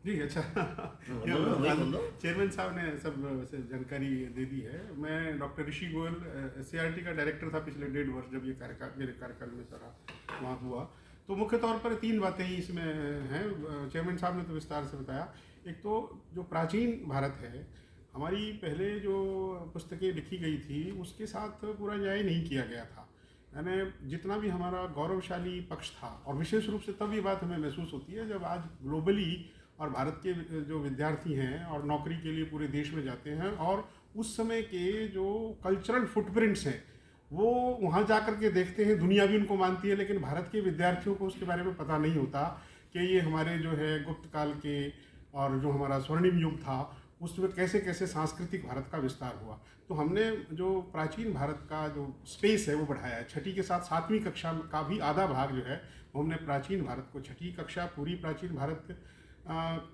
जी, अच्छा। चेयरमैन साहब ने सब वैसे जानकारी दे दी है। मैं डॉक्टर ऋषि गोयल एससीईआरटी का डायरेक्टर था पिछले 1.5 वर्ष, जब ये कार्यकाल मेरे कार्यकाल में सारा वहाँ हुआ। तो मुख्य तौर पर 3 बातें ही इसमें हैं। चेयरमैन साहब ने तो विस्तार से बताया। एक तो जो प्राचीन भारत है, हमारी पहले जो पुस्तकें लिखी गई थी उसके साथ पूरा न्याय नहीं किया गया था। यानी जितना भी हमारा गौरवशाली पक्ष था, और विशेष रूप से तब ये बात हमें महसूस होती है जब आज ग्लोबली और भारत के जो विद्यार्थी हैं और नौकरी के लिए पूरे देश में जाते हैं, और उस समय के जो कल्चरल फुटप्रिंट्स हैं वो वहाँ जा कर के देखते हैं, दुनिया भी उनको मानती है, लेकिन भारत के विद्यार्थियों को उसके बारे में पता नहीं होता कि ये हमारे जो है गुप्त काल के और जो हमारा स्वर्णिम युग था उसमें कैसे कैसे सांस्कृतिक भारत का विस्तार हुआ। तो हमने जो प्राचीन भारत का जो स्पेस है वो बढ़ाया है। छठी के साथ 7वीं कक्षा का भी आधा भाग जो है वो हमने प्राचीन भारत को, छठी कक्षा पूरी प्राचीन भारत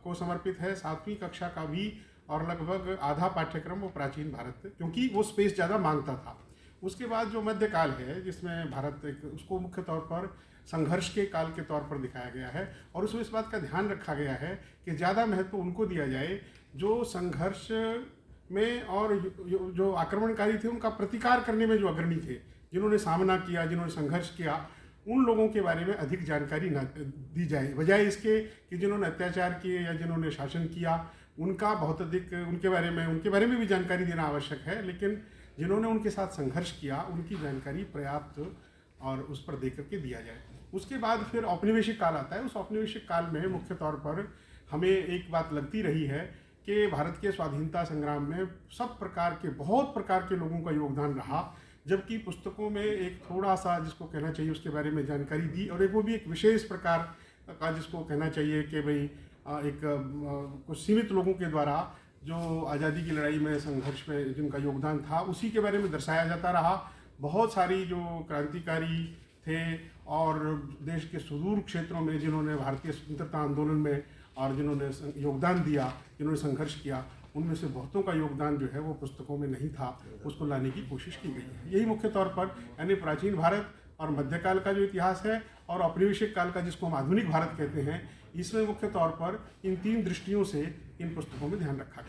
को समर्पित है, 7वीं कक्षा का भी, और लगभग आधा पाठ्यक्रम वो प्राचीन भारत, क्योंकि वो स्पेस ज़्यादा मांगता था। उसके बाद जो मध्यकाल है जिसमें भारत एक, उसको मुख्य तौर पर संघर्ष के काल के तौर पर दिखाया गया है, और उसमें इस बात का ध्यान रखा गया है कि ज़्यादा महत्व उनको दिया जाए जो संघर्ष में और जो आक्रमणकारी थे उनका प्रतिकार करने में जो अग्रणी थे, जिन्होंने सामना किया, जिन्होंने संघर्ष किया, उन लोगों के बारे में अधिक जानकारी न दी जाए, बजाय इसके कि जिन्होंने अत्याचार किए या जिन्होंने शासन किया उनका बहुत अधिक उनके बारे में भी जानकारी देना आवश्यक है, लेकिन जिन्होंने उनके साथ संघर्ष किया उनकी जानकारी पर्याप्त और उस पर दे करके दिया जाए। उसके बाद फिर औपनिवेशिक काल आता है। उस औपनिवेशिक काल में मुख्य तौर पर हमें एक बात लगती रही है कि भारत के स्वाधीनता संग्राम में सब प्रकार के, बहुत प्रकार के लोगों का योगदान रहा, जबकि पुस्तकों में एक थोड़ा सा जिसको कहना चाहिए उसके बारे में जानकारी दी, और एक वो भी एक विशेष प्रकार का जिसको कहना चाहिए कि भाई एक कुछ सीमित लोगों के द्वारा जो आज़ादी की लड़ाई में, संघर्ष में जिनका योगदान था उसी के बारे में दर्शाया जाता रहा। बहुत सारी जो क्रांतिकारी थे और देश के सुदूर क्षेत्रों में जिन्होंने भारतीय स्वतंत्रता आंदोलन में और जिन्होंने योगदान दिया, जिन्होंने संघर्ष किया, उनमें से बहुतों का योगदान जो है वो पुस्तकों में नहीं था, उसको लाने की कोशिश की गई है। यही मुख्य तौर पर, यानी प्राचीन भारत और मध्यकाल का जो इतिहास है और औपनिवेशिक काल का जिसको हम आधुनिक भारत कहते हैं, इसमें मुख्य तौर पर इन 3 दृष्टियों से इन पुस्तकों में ध्यान रखा गया।